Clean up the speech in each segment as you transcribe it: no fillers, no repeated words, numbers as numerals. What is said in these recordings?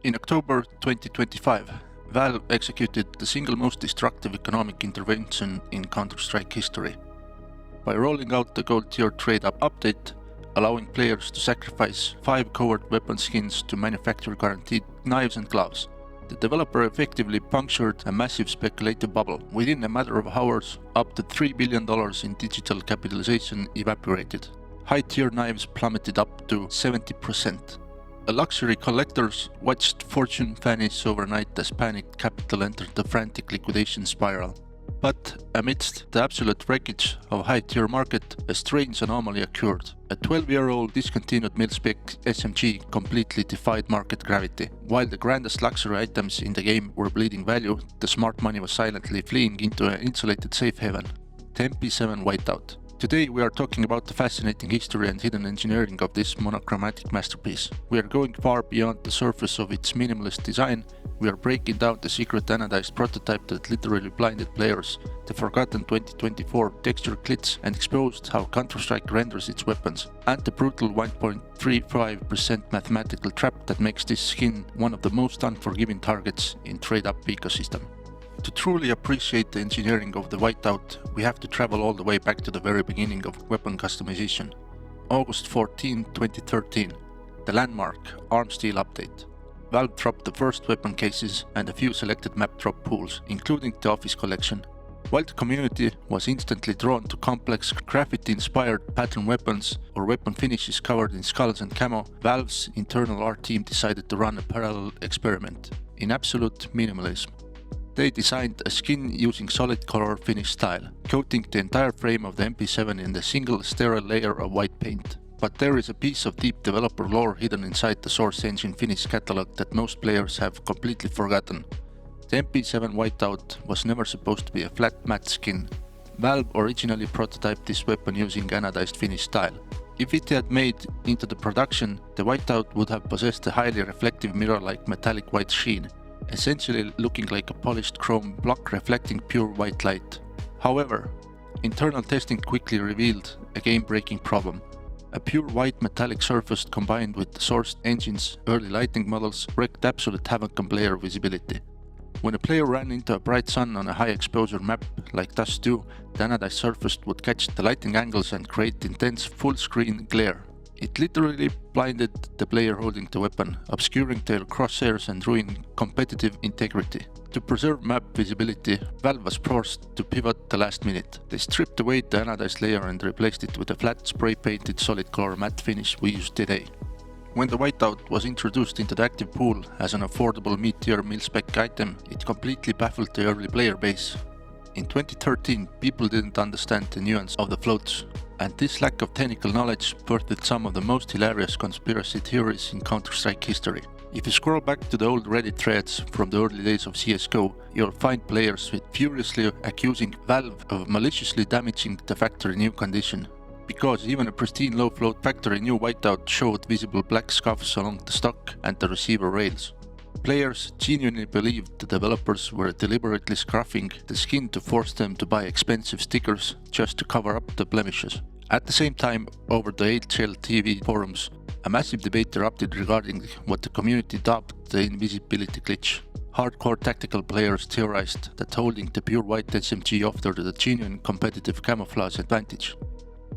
In October 2025, Valve executed the single most destructive economic intervention in Counter-Strike history by rolling out the Gold Tier Trade-Up update, allowing players to sacrifice 5 covert weapon skins to manufacture guaranteed knives and gloves. The developer effectively punctured a massive speculative bubble. Within a matter of hours, up to $3 billion in digital capitalization evaporated. High-tier knives plummeted up to 70%. A luxury collectors watched fortune vanish overnight as panicked capital entered the frantic liquidation spiral. But amidst the absolute wreckage of high-tier market, a strange anomaly occurred. A 12-year-old discontinued Mil-Spec SMG completely defied market gravity. While the grandest luxury items in the game were bleeding value, the smart money was silently fleeing into an insulated safe haven. The MP7 Whiteout. Today we are talking about the fascinating history and hidden engineering of this monochromatic masterpiece. We are going far beyond the surface of its minimalist design. We are breaking down the secret anodized prototype that literally blinded players, the forgotten 2024 texture glitch, and exposed how Counter-Strike renders its weapons, and the brutal 1.35% mathematical trap that makes this skin one of the most unforgiving targets in trade-up ecosystem. To truly appreciate the engineering of the Whiteout, we have to travel all the way back to the very beginning of weapon customization. August 14, 2013, the landmark Armsteel update. Valve dropped the first weapon cases and a few selected map drop pools, including the Office collection. While the community was instantly drawn to complex graffiti-inspired pattern weapons or weapon finishes covered in skulls and camo, Valve's internal art team decided to run a parallel experiment in absolute minimalism. They designed a skin using solid color finish style, coating the entire frame of the MP7 in a single sterile layer of white paint. But there is a piece of deep developer lore hidden inside the Source Engine finish catalog that most players have completely forgotten. The MP7 Whiteout was never supposed to be a flat matte skin. Valve originally prototyped this weapon using anodized finish style. If it had made into the production, the Whiteout would have possessed a highly reflective mirror-like metallic white sheen, essentially looking like a polished chrome block reflecting pure white light. However, internal testing quickly revealed a game-breaking problem. A pure white metallic surface combined with the Source Engine's early lighting models wreaked absolute havoc on player visibility. When a player ran into a bright sun on a high-exposure map like Dust 2, the anodized surface would catch the lighting angles and create intense full-screen glare. It literally blinded the player holding the weapon, obscuring their crosshairs and ruining competitive integrity. To preserve map visibility, Valve was forced to pivot the last minute. They stripped away the anodized layer and replaced it with a flat spray-painted solid color matte finish we use today. When the Whiteout was introduced into the active pool as an affordable mid-tier mil-spec item, it completely baffled the early player base. In 2013, people didn't understand the nuance of the floats, and this lack of technical knowledge birthed some of the most hilarious conspiracy theories in Counter-Strike history. If you scroll back to the old Reddit threads from the early days of CSGO, you'll find players furiously accusing Valve of maliciously damaging the factory new condition, because even a pristine low-float factory new Whiteout showed visible black scuffs along the stock and the receiver rails. Players genuinely believed the developers were deliberately scruffing the skin to force them to buy expensive stickers just to cover up the blemishes. At the same time, over the HL TV forums, a massive debate erupted regarding what the community dubbed the invisibility glitch. Hardcore tactical players theorized that holding the pure white SMG offered a genuine competitive camouflage advantage.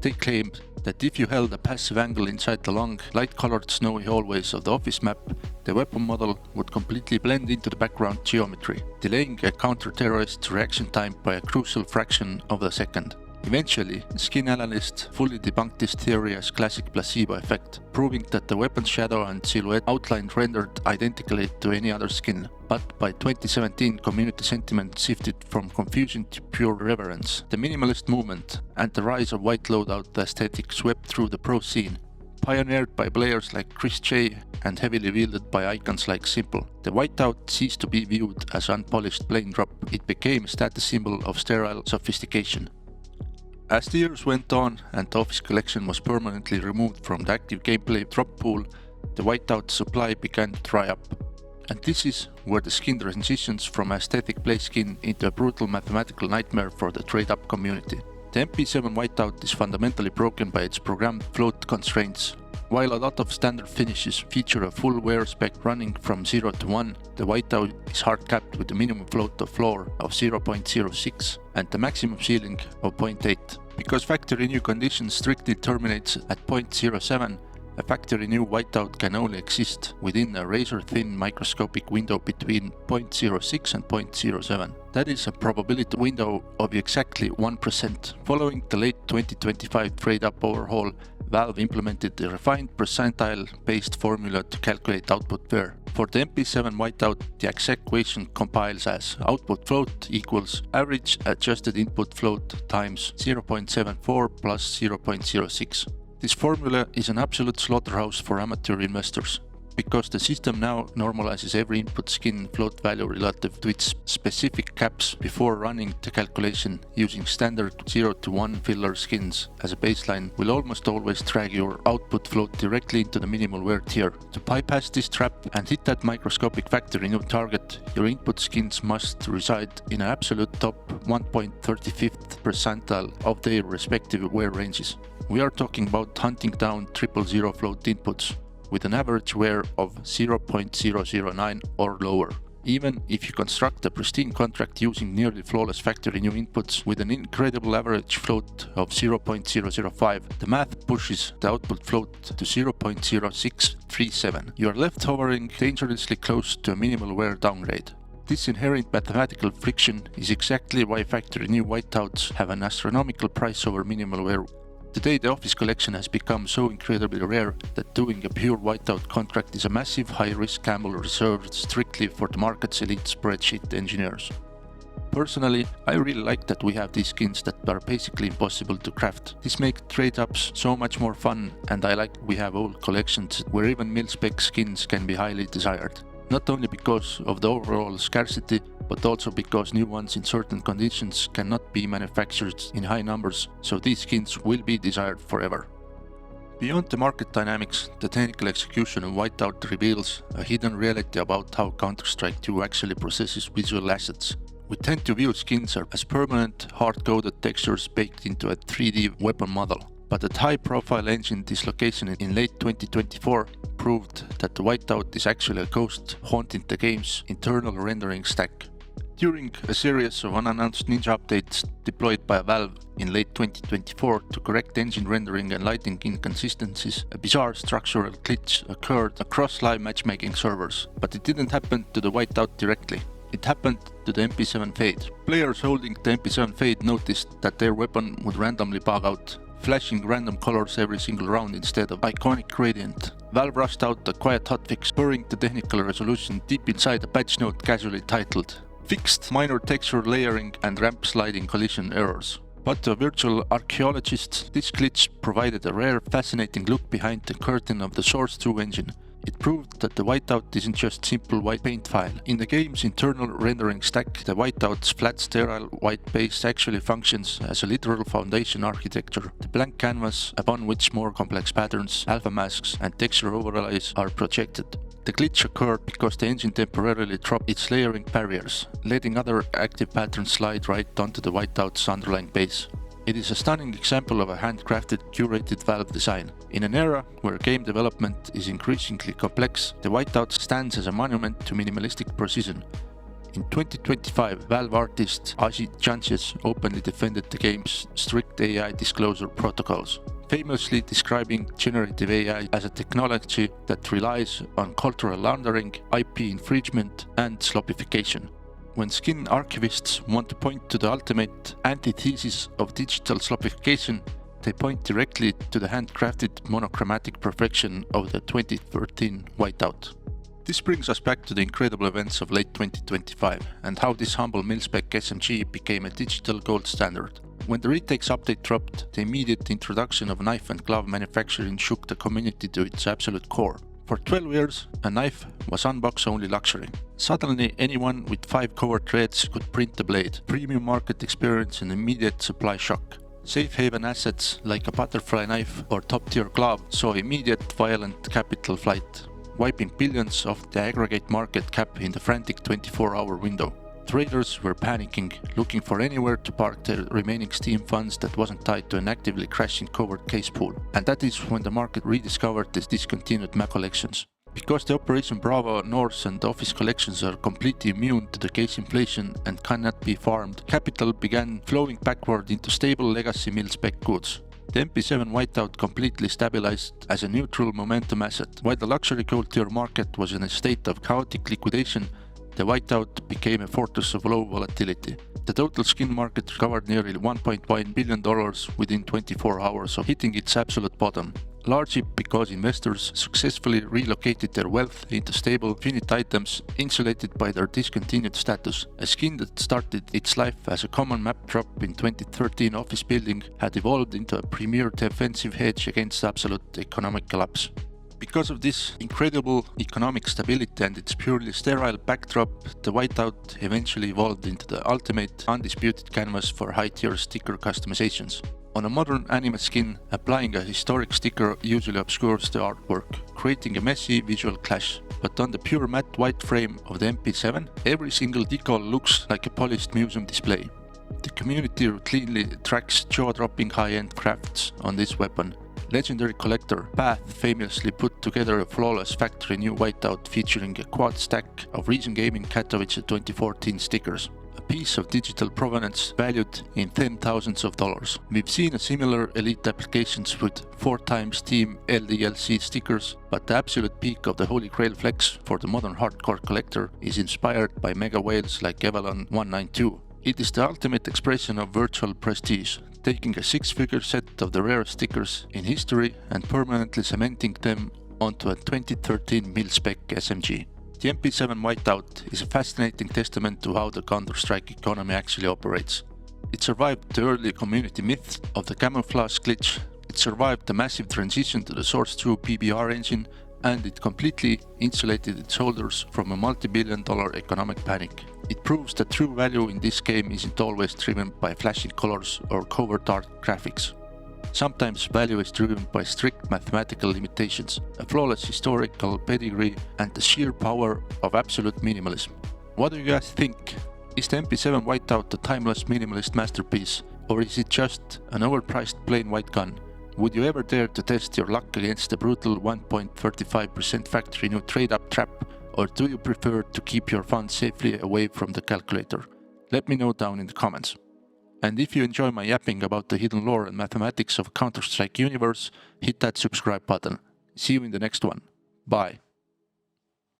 They claimed that if you held a passive angle inside the long, light-colored snowy hallways of the Office map, the weapon model would completely blend into the background geometry, delaying a counter-terrorist's reaction time by a crucial fraction of a second. Eventually, skin analysts fully debunked this theory as classic placebo effect, proving that the weapon's shadow and silhouette outline rendered identically to any other skin. But by 2017, community sentiment shifted from confusion to pure reverence. The minimalist movement and the rise of white loadout aesthetic swept through the pro scene. Pioneered by players like Chris J and heavily wielded by icons like Simple, the Whiteout ceased to be viewed as unpolished plain drop. It became a status symbol of sterile sophistication. As the years went on and the Office collection was permanently removed from the active gameplay drop pool, the Whiteout supply began to dry up. And this is where the skin transitions from aesthetic play skin into a brutal mathematical nightmare for the trade-up community. The MP7 Whiteout is fundamentally broken by its programmed float constraints. While a lot of standard finishes feature a full wear spec running from 0 to 1, the Whiteout is hard capped with a minimum float of floor of 0.06 and the maximum ceiling of 0.8. Because factory new conditions strictly terminates at 0.07, a factory new Whiteout can only exist within a razor-thin microscopic window between 0.06 and 0.07. That is a probability window of exactly 1%. Following the late 2025 trade-up overhaul, Valve implemented a refined percentile-based formula to calculate output wear. For the MP7 Whiteout, the exact equation compiles as output float equals average adjusted input float times 0.74 plus 0.06. This formula is an absolute slaughterhouse for amateur investors, because the system now normalizes every input skin float value relative to its specific caps before running the calculation. Using standard 0 to 1 filler skins as a baseline will almost always drag your output float directly into the minimal wear tier. To bypass this trap and hit that microscopic factory new target, your input skins must reside in an absolute top 1.35th percentile of their respective wear ranges. We are talking about hunting down 000 float inputs with an average wear of 0.009 or lower. Even if you construct a pristine contract using nearly flawless factory new inputs with an incredible average float of 0.005, the math pushes the output float to 0.0637. You are left hovering dangerously close to a minimal wear downgrade. This inherent mathematical friction is exactly why factory new Whiteouts have an astronomical price over minimal wear. Today the Office collection has become so incredibly rare that doing a pure Whiteout contract is a massive high-risk gamble reserved strictly for the market's elite spreadsheet engineers. Personally, I really like that we have these skins that are basically impossible to craft. This makes trade-ups so much more fun, and I like we have old collections where even mil-spec skins can be highly desired. Not only because of the overall scarcity, but also because new ones in certain conditions cannot be manufactured in high numbers, so these skins will be desired forever. Beyond the market dynamics, the technical execution of Whiteout reveals a hidden reality about how Counter-Strike 2 actually processes visual assets. We tend to view skins as permanent, hard-coded textures baked into a 3D weapon model. But at high-profile engine dislocation in late 2024 proved that the Whiteout is actually a ghost haunting the game's internal rendering stack. During a series of unannounced ninja updates deployed by Valve in late 2024 to correct engine rendering and lighting inconsistencies, a bizarre structural glitch occurred across live matchmaking servers, but it didn't happen to the Whiteout directly. It happened to the MP7 Fade. Players holding the MP7 Fade noticed that their weapon would randomly bug out, flashing random colors every single round instead of iconic gradient. Valve rushed out a quiet hotfix, burying the technical resolution deep inside a patch note casually titled "Fixed minor texture layering and ramp sliding collision errors." But to virtual archaeologists, this glitch provided a rare, fascinating look behind the curtain of the Source 2 engine. It proved that the Whiteout isn't just simple white paint file. In the game's internal rendering stack, the Whiteout's flat sterile white base actually functions as a literal foundation architecture, the blank canvas upon which more complex patterns, alpha masks and texture overlays are projected. The glitch occurred because the engine temporarily dropped its layering barriers, letting other active patterns slide right onto the Whiteout's underlying base. It is a stunning example of a handcrafted, curated Valve design. In an era where game development is increasingly complex, the Whiteout stands as a monument to minimalistic precision. In 2025, Valve artist Ashi Chanches openly defended the game's strict AI disclosure protocols, famously describing generative AI as a technology that relies on cultural laundering, IP infringement, and slopification. When skin archivists want to point to the ultimate antithesis of digital slopification, they point directly to the handcrafted monochromatic perfection of the 2013 Whiteout. This brings us back to the incredible events of late 2025 and how this humble Mil-Spec SMG became a digital gold standard. When the Retakes update dropped, the immediate introduction of knife and glove manufacturing shook the community to its absolute core. For 12 years, a knife was unbox-only luxury. Suddenly, anyone with 5 Covert threads could print the blade. Premium market experience and immediate supply shock. Safe haven assets like a butterfly knife or top-tier glove saw immediate violent capital flight, wiping billions off the aggregate market cap in the frantic 24-hour window. Traders were panicking, looking for anywhere to park their remaining Steam funds that wasn't tied to an actively crashing Covert case pool. And that is when the market rediscovered the discontinued Mac collections. Because the Operation Bravo, Norse and Office collections are completely immune to the case inflation and cannot be farmed, capital began flowing backward into stable legacy Mil-Spec goods. The MP7 Whiteout completely stabilized as a neutral momentum asset. While the luxury gold tier market was in a state of chaotic liquidation, the Whiteout became a fortress of low volatility. The total skin market recovered nearly $1.1 billion within 24 hours of hitting its absolute bottom, largely because investors successfully relocated their wealth into stable, finite items insulated by their discontinued status. A skin that started its life as a common map drop in 2013 office building had evolved into a premier defensive hedge against absolute economic collapse. Because of this incredible economic stability and its purely sterile backdrop, the Whiteout eventually evolved into the ultimate undisputed canvas for high-tier sticker customizations. On a modern anime skin, applying a historic sticker usually obscures the artwork, creating a messy visual clash. But on the pure matte white frame of the MP7, every single decal looks like a polished museum display. The community routinely tracks jaw-dropping high-end crafts on this weapon. Legendary collector Path famously put together a flawless factory new Whiteout featuring a quad stack of Reason Gaming Katowice 2014 stickers, a piece of digital provenance valued in $10,000s of dollars. We've seen a similar elite applications with 4x Team LDLC stickers, but the absolute peak of the Holy Grail flex for the modern hardcore collector is inspired by mega whales like Avalon 192. It is the ultimate expression of virtual prestige, taking a six-figure set of the rarest stickers in history and permanently cementing them onto a 2013 Mil-Spec SMG. The MP7 Whiteout is a fascinating testament to how the Counter-Strike economy actually operates. It survived the early community myth of the camouflage glitch, it survived the massive transition to the Source 2 PBR engine, and it completely insulated its holders from a multi-billion-dollar economic panic. It proves that true value in this game isn't always driven by flashing colors or covert art graphics. Sometimes value is driven by strict mathematical limitations, a flawless historical pedigree, and the sheer power of absolute minimalism. What do you guys think? Is the MP7 Whiteout a timeless minimalist masterpiece, or is it just an overpriced plain white gun? Would you ever dare to test your luck against the brutal 1.35% factory new trade-up trap, or do you prefer to keep your funds safely away from the calculator? Let me know down in the comments. And if you enjoy my yapping about the hidden lore and mathematics of Counter-Strike universe, hit that subscribe button. See you in the next one. Bye.